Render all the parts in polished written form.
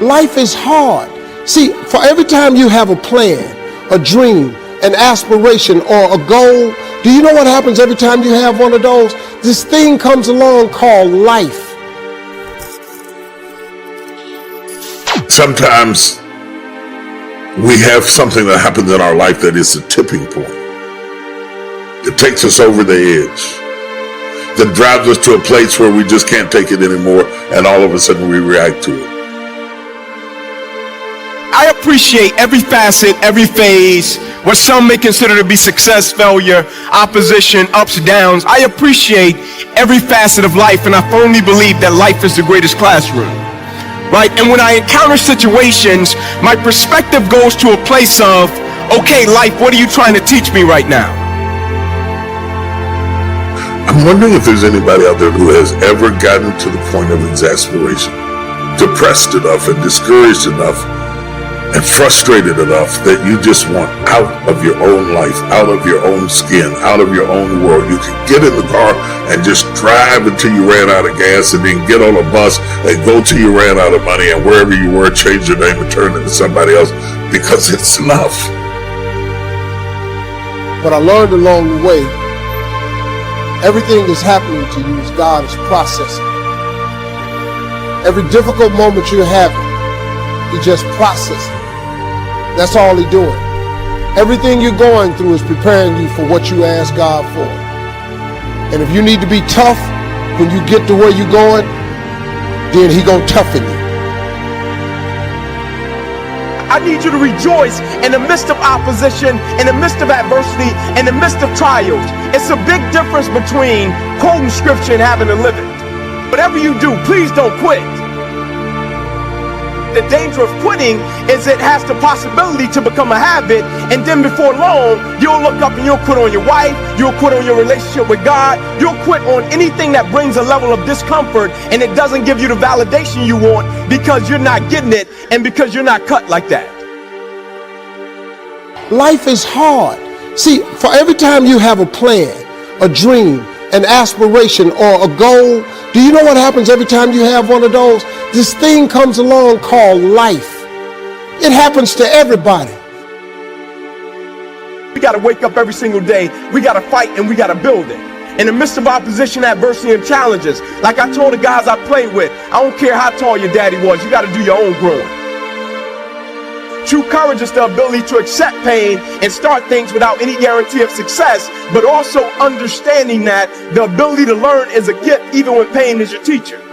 Life is hard. See, for every time you have a plan, a dream, an aspiration, or a goal, do you know what happens every time you have one of those? This thing comes along called life. Sometimes we have something that happens in our life that is a tipping point. It takes us over the edge. That drives us to a place where we just can't take it anymore, and all of a sudden we react to it. I appreciate every facet, every phase, what some may consider to be success, failure, opposition, ups, downs. I appreciate every facet of life, and I firmly believe that life is the greatest classroom. Right? And when I encounter situations, my perspective goes to a place of, okay, life, what are you trying to teach me right now? I'm wondering if there's anybody out there who has ever gotten to the point of exasperation, depressed enough and discouraged enough and frustrated enough that you just want out of your own life, out of your own skin, out of your own world. You can get in the car and just drive until you ran out of gas, and then get on a bus and go till you ran out of money, and wherever you were, change your name and turn into somebody else because it's enough. What I learned along the way, everything that's happening to you is God is processing. Every difficult moment you're having, He just processing. That's all He's doing. Everything you're going through is preparing you for what you ask God for. And if you need to be tough when you get to where you're going, then He gonna toughen you. I need you to rejoice in the midst of opposition, in the midst of adversity, in the midst of trials. It's a big difference between quoting scripture and having to live it. Whatever you do, please don't quit. The danger of quitting is it has the possibility to become a habit, and then before long, you'll look up and you'll quit on your wife, you'll quit on your relationship with God, you'll quit on anything that brings a level of discomfort, and it doesn't give you the validation you want because you're not getting it and because you're not cut like that. Life is hard. See, for every time you have a plan, a dream, an aspiration, or a goal, do you know what happens every time you have one of those? This thing comes along called life. It happens to everybody. We got to wake up every single day. We got to fight and we got to build it. In the midst of opposition, adversity, and challenges, like I told the guys I played with, I don't care how tall your daddy was, you got to do your own growing. True courage is the ability to accept pain and start things without any guarantee of success, but also understanding that the ability to learn is a gift even when pain is your teacher.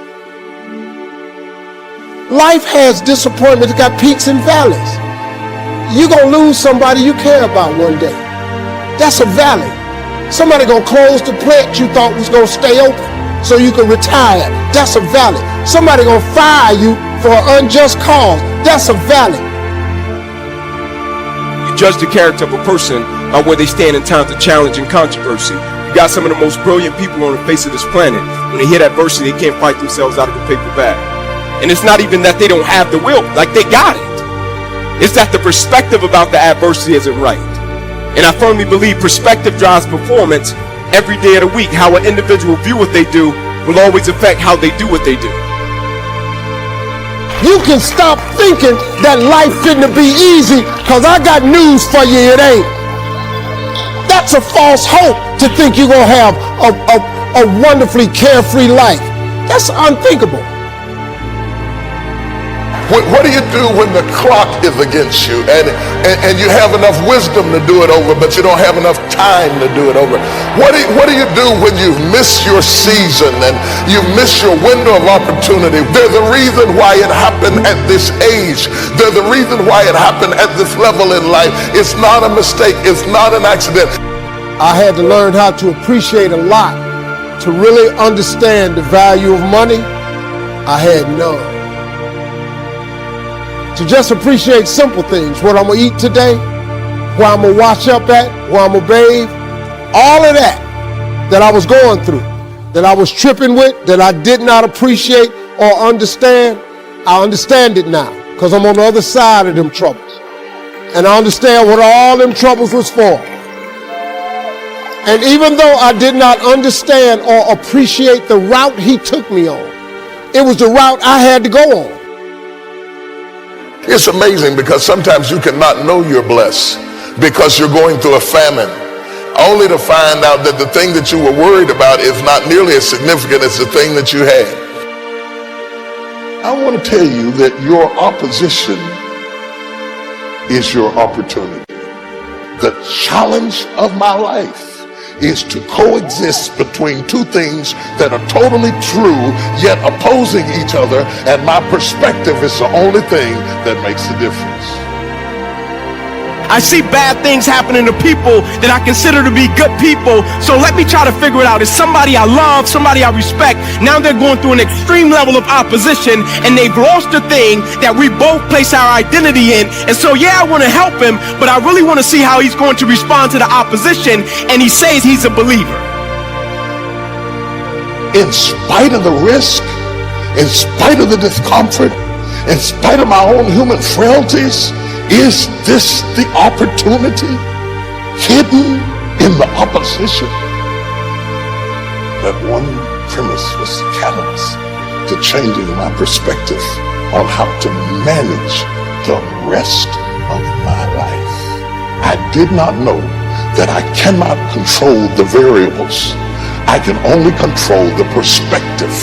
Life has disappointment. It's got peaks and valleys. You're going to lose somebody you care about one day. That's a valley. Somebody going to close the plant you thought was going to stay open so you can retire. That's a valley. Somebody going to fire you for an unjust cause. That's a valley. Judge the character of a person by where they stand in times of challenge and controversy. You got some of the most brilliant people on the face of this planet. When they hit adversity, they can't fight themselves out of the paper bag. And it's not even that they don't have the will, like they got it. It's that the perspective about the adversity isn't right. And I firmly believe perspective drives performance every day of the week. How an individual view what they do will always affect how they do what they do. You can stop thinking that life finna be easy, cause I got news for you, it ain't. That's a false hope to think you're gonna have a wonderfully carefree life. That's unthinkable. What do you do when the clock is against you and you have enough wisdom to do it over, but you don't have enough time to do it over? What do you do when you miss your season and you miss your window of opportunity? There's a reason why it happened at this age. There's a reason why it happened at this level in life. It's not a mistake. It's not an accident. I had to learn how to appreciate a lot. To really understand the value of money, I had none. To just appreciate simple things, what I'm gonna eat today, where I'm gonna wash up at, where I'm gonna bathe, all of that I was going through, that I was tripping with, that I did not appreciate or understand, I understand it now, because I'm on the other side of them troubles. And I understand what all them troubles was for. And even though I did not understand or appreciate the route He took me on, it was the route I had to go on. It's amazing because sometimes you cannot know you're blessed because you're going through a famine, only to find out that the thing that you were worried about is not nearly as significant as the thing that you had. I want to tell you that your opposition is your opportunity. The challenge of my life is to coexist between two things that are totally true yet opposing each other, and my perspective is the only thing that makes the difference. I see bad things happening to people that I consider to be good people, so let me try to figure it out. It's somebody I love, somebody I respect. Now they're going through an extreme level of opposition, and they've lost the thing that we both place our identity in. And so yeah, I want to help him, but I really want to see how he's going to respond to the opposition, and he says he's a believer. In spite of the risk, in spite of the discomfort, in spite of my own human frailties, is this the opportunity hidden in the opposition? That one premise was the catalyst to changing my perspective on how to manage the rest of my life. I did not know that I cannot control the variables. I can only control the perspective.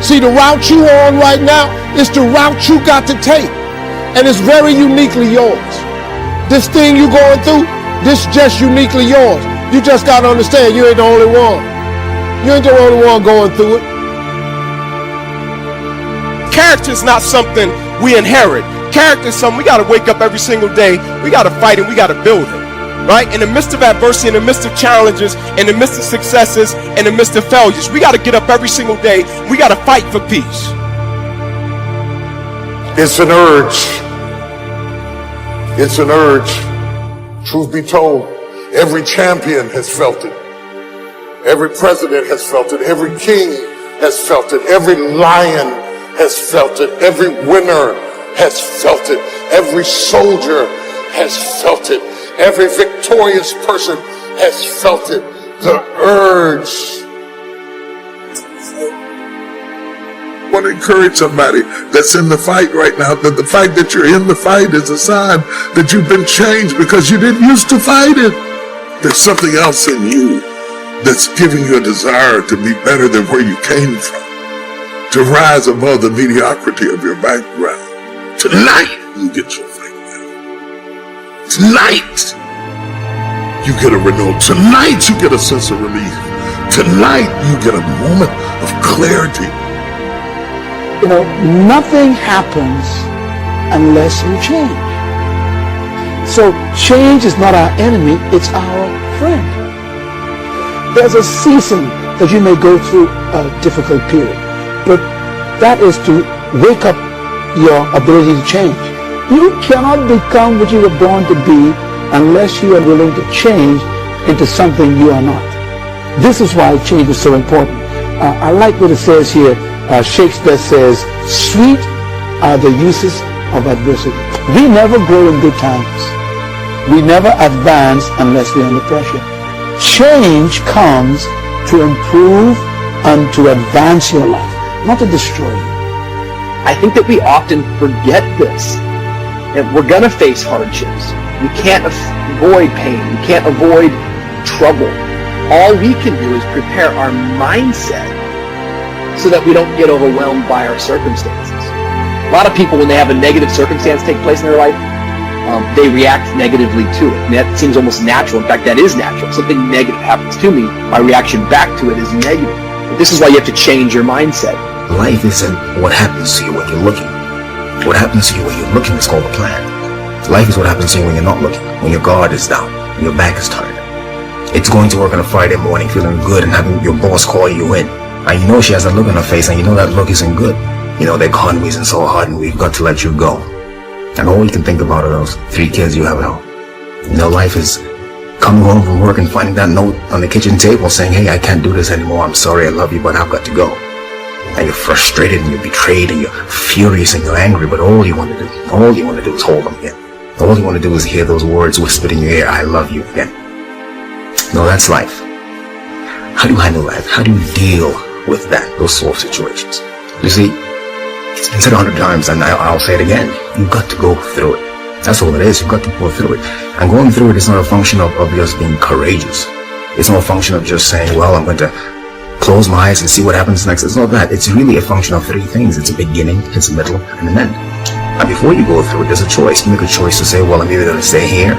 See, the route you on right now is the route you got to take. And it's very uniquely yours. This thing you going through, this just uniquely yours. You just got to understand you ain't the only one. You ain't the only one going through it. Character is not something we inherit. Character is something we got to wake up every single day. We got to fight and we got to build it. Right? In the midst of adversity, in the midst of challenges, in the midst of successes, in the midst of failures, we got to get up every single day. We got to fight for peace. It's an urge. It's an urge. Truth be told, every champion has felt it. Every president has felt it. Every king has felt it. Every lion has felt it. Every winner has felt it. Every soldier has felt it. Every victorious person has felt it. The urge. I want to encourage somebody that's in the fight right now, that the fact that you're in the fight is a sign that you've been changed because you didn't used to fight it. There's something else in you that's giving you a desire to be better than where you came from, to rise above the mediocrity of your background. Tonight, you get your fight back. Tonight, you get a renewal. Tonight, you get a sense of relief. Tonight, you get a moment of clarity. You know, nothing happens unless you change. So change is not our enemy, it's our friend. There's a season that you may go through a difficult period, but that is to wake up your ability to change. You cannot become what you were born to be unless you are willing to change into something you are not. This is why change is so important. I like what it says here. Shakespeare says, sweet are the uses of adversity. We never grow in good times. We never advance unless we're under pressure. Change comes to improve and to advance your life, not to destroy you. I think that we often forget this. That we're going to face hardships. We can't avoid pain. We can't avoid trouble. All we can do is prepare our mindset so that we don't get overwhelmed by our circumstances. A lot of people, when they have a negative circumstance take place in their life, they react negatively to it. And that seems almost natural. In fact, that is natural. Something negative happens to me, my reaction back to it is negative. But this is why you have to change your mindset. Life isn't what happens to you when you're looking. What happens to you when you're looking is called a plan. Life is what happens to you when you're not looking, when your guard is down, when your back is turned. It's going to work on a Friday morning feeling good and having your boss call you in. And you know she has a look on her face, and you know that look isn't good. You know the economy isn't so hard, and we've got to let you go. And all you can think about are those 3 kids you have at home. You know, life is coming home from work and finding that note on the kitchen table saying, hey, I can't do this anymore. I'm sorry, I love you, but I've got to go. And you're frustrated, and you're betrayed, and you're furious, and you're angry, but all you want to do is hold them again. All you want to do is hear those words whispered in your ear, I love you again. No, that's life. How do you handle life? How do you deal with that, those sort of situations? You see, It's been said 100 times, and I'll say it again. You've got to go through it. That's all it is. You've got to go through it. And going through it is not a function of just being courageous. It's not a function of just saying, well, I'm going to close my eyes and see what happens next. It's not that. It's really a function of three things. It's a beginning, it's a middle, and an end. And before you go through it, there's a choice. You make a choice to say, well, I'm either going to stay here,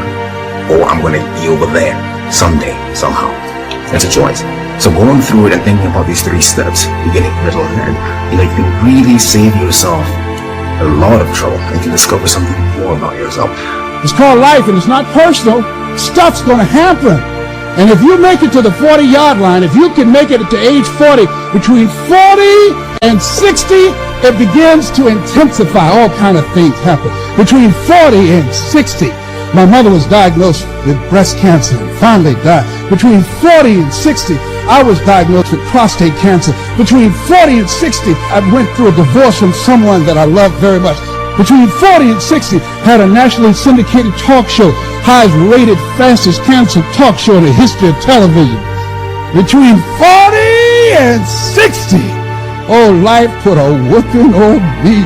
or I'm going to be over there someday, somehow. It's a choice. So going through it and thinking about these three steps, beginning, middle, and end, you can really save yourself a lot of trouble, and you can discover something more about yourself. It's called life, and it's not personal. Stuff's going to happen. And if you make it to the 40-yard line, if you can make it to age 40, between 40 and 60, it begins to intensify. All kind of things happen. Between 40 and 60, my mother was diagnosed with breast cancer and finally died. Between 40 and 60, I was diagnosed with prostate cancer. Between 40 and 60, I went through a divorce from someone that I loved very much. Between 40 and 60, had a nationally syndicated talk show, highest rated, fastest canceled talk show in the history of television. Between 40 and 60, oh, life put a whooping on me.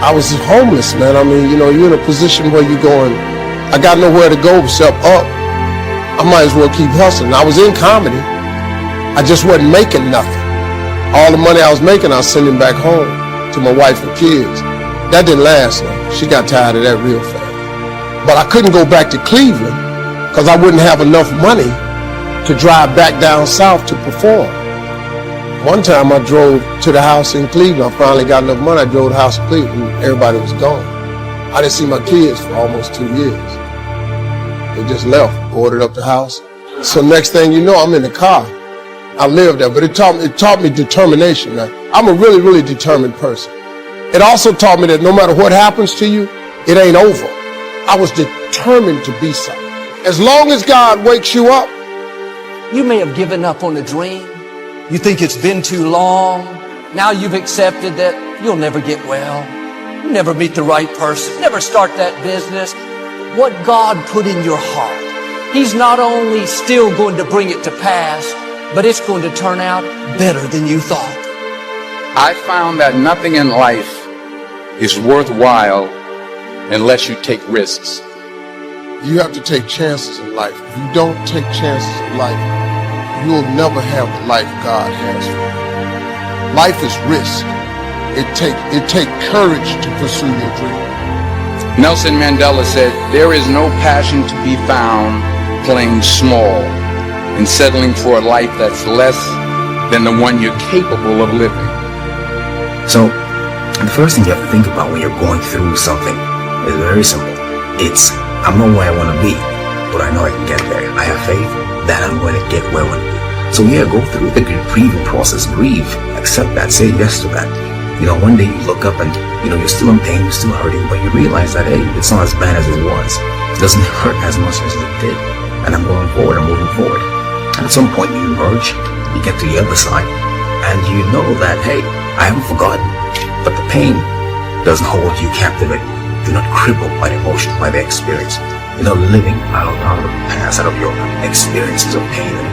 I was homeless, man. I mean, you're in a position where you're going, I got nowhere to go except up. I might as well keep hustling. I was in comedy. I just wasn't making nothing. All the money I was making, I was sending back home to my wife and kids. That didn't last long. She got tired of that real fast. But I couldn't go back to Cleveland because I wouldn't have enough money to drive back down south to perform. One time I drove to the house in Cleveland. I finally got enough money. I drove to the house in Cleveland and everybody was gone. I didn't see my kids for almost 2 years. They just left, boarded up the house. So next thing you know, I'm in the car. I lived there, but it taught me determination. Now, I'm a really, really determined person. It also taught me that no matter what happens to you, it ain't over. I was determined to be something. As long as God wakes you up. You may have given up on a dream. You think it's been too long. Now you've accepted that you'll never get well. You never meet the right person. Never start that business. What God put in your heart, He's not only still going to bring it to pass, but it's going to turn out better than you thought. I found that nothing in life is worthwhile unless you take risks. You have to take chances in life. If you don't take chances in life, you'll never have the life God has for you. Life is risk. It take courage to pursue your dream. Nelson Mandela said, there is no passion to be found playing small and settling for a life that's less than the one you're capable of living. So, the first thing you have to think about when you're going through something is very simple. It's, I'm not where I want to be, but I know I can get there. I have faith that I'm going to get where I want to be. So yeah, go through the grieving process. Grieve. Accept that. Say yes to that. One day you look up and, you're still in pain, you're still hurting, but you realize that, hey, it's not as bad as it was. It doesn't hurt as much as it did. And I'm going forward, I'm moving forward. And at some point you emerge, you get to the other side, and you know that, hey, I haven't forgotten. But the pain doesn't hold you captive. You're not crippled by the emotion, by the experience. You're not living out of the past, out of your experiences of pain and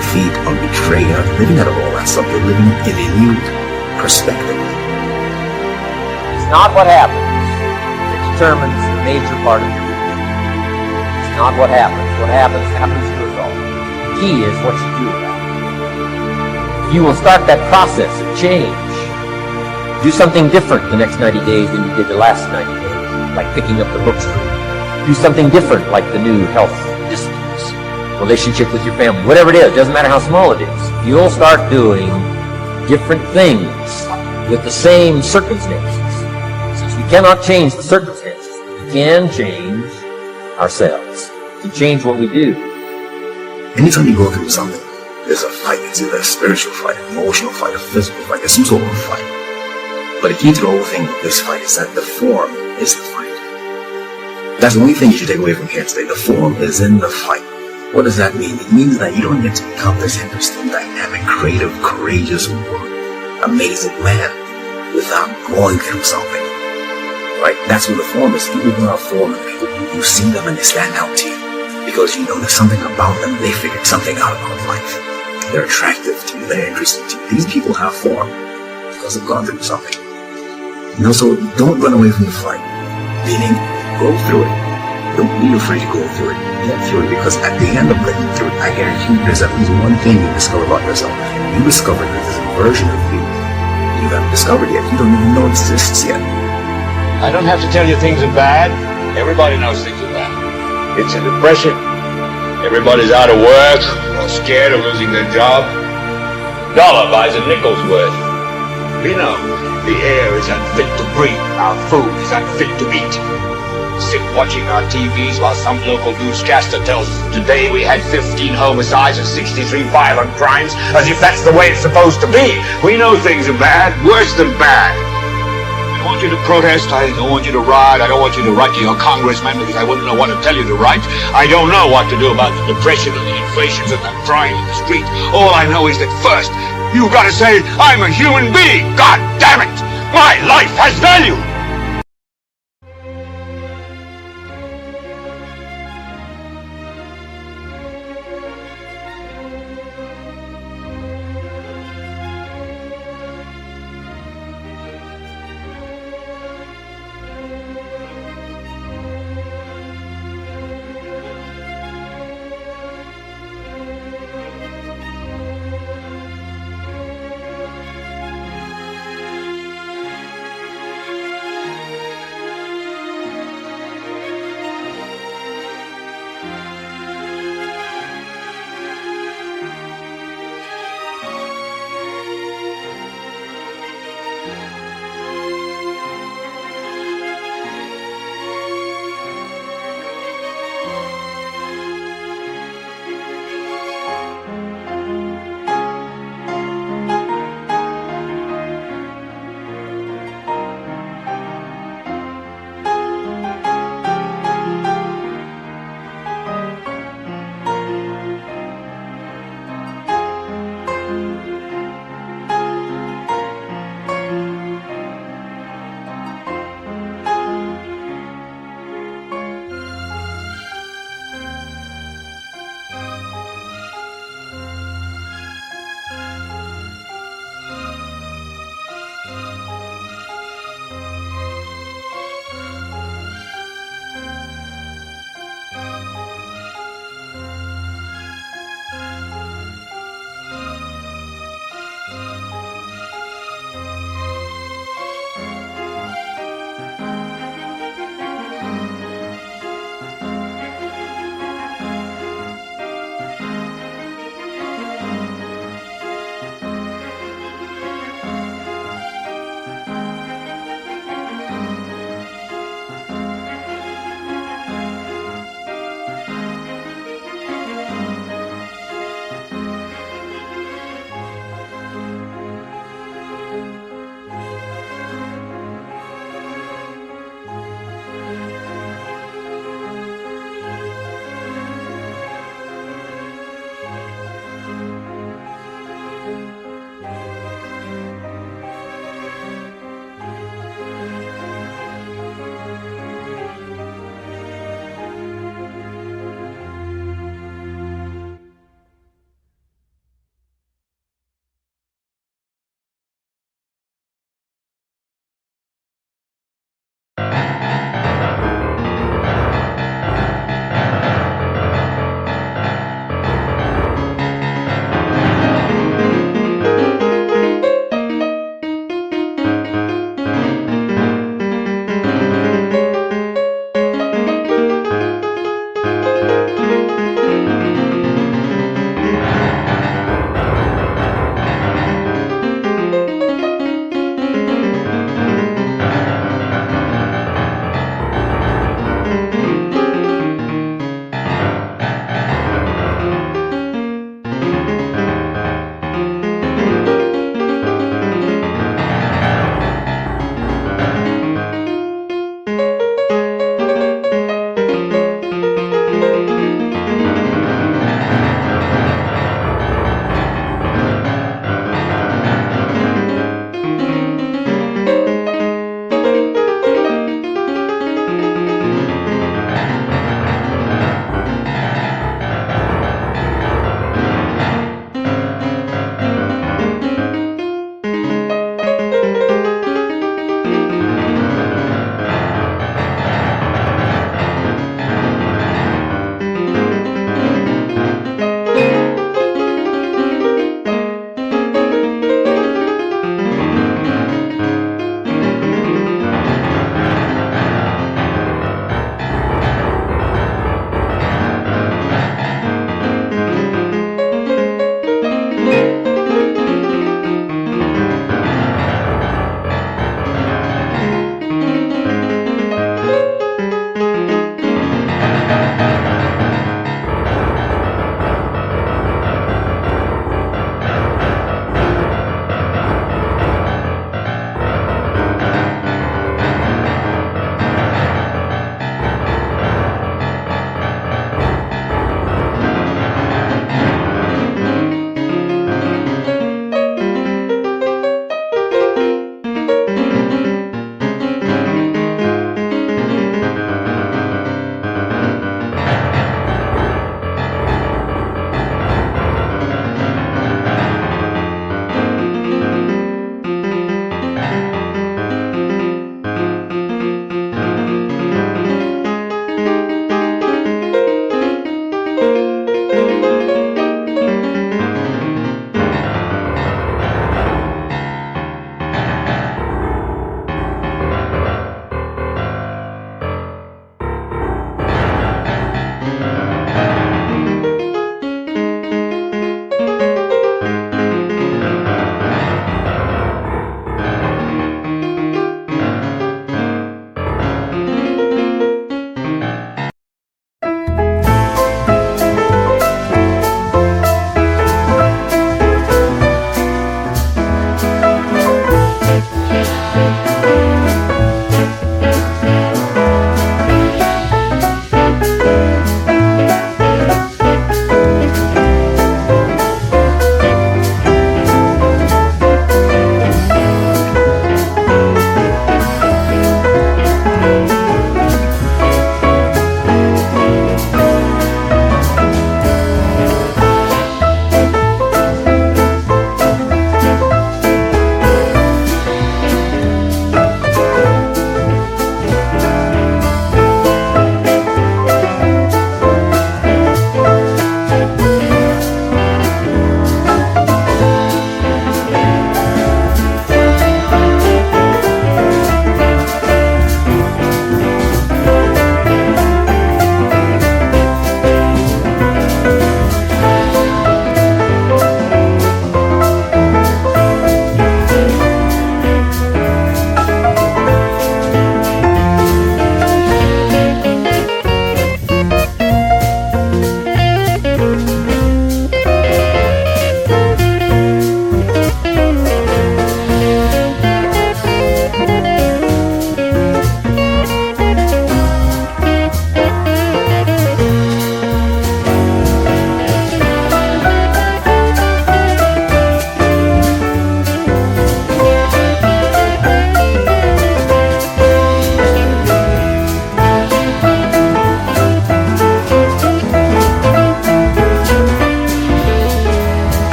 defeat or betrayal. You're not living out of all that stuff. You're living in a new perspective. It's not what happens that determines the major part of your routine. It's not what happens. What happens as a result. The key is what you do about it. You will start that process of change. Do something different the next 90 days than you did the last 90 days, like picking up the books. Do something different, like the new health disciplines, relationship with your family, whatever it is, doesn't matter how small it is. You'll start doing different things with the same circumstances. Since we cannot change the circumstances, we can change ourselves. To change what we do. Anytime you go through something, there's a fight. It's either a spiritual fight, an emotional fight, a physical fight. There's some sort of a fight. But the key to the whole thing with this fight is that the form is the fight. That's the only thing you should take away from here today. The form is in the fight. What does that mean? It means that you don't get to become this interesting, dynamic, creative, courageous, amazing man without going through something. Right? That's what the form is. People who are form and people, you see them and they stand out to you because you know there's something about them. They figured something out about life. They're attractive to you. They're interesting to you. These people have form because they've gone through something. You know, so don't run away from the fight. Meaning, go through it. Don't be afraid to go through it. Get through it, because at the end of getting through it, I guarantee you there's at least one thing you discover about yourself. You discover that there's a version of you you haven't discovered yet. You don't even know exists yet. I don't have to tell you things are bad. Everybody knows things are bad. It's a depression. Everybody's out of work or scared of losing their job. Dollar buys a nickel's worth. We know the air is unfit to breathe. Our food is unfit to eat. Sit watching our TVs while some local newscaster tells us today we had 15 homicides and 63 violent crimes, as if that's the way it's supposed to be. We know things are bad, worse than bad. I don't want you to protest, I don't want you to riot, I don't want you to write to your congressman because I wouldn't know what to tell you to write. I don't know what to do about the depression and the inflations and the crime in the street. All I know is that first, you've got to say, I'm a human being, God damn it! My life has value!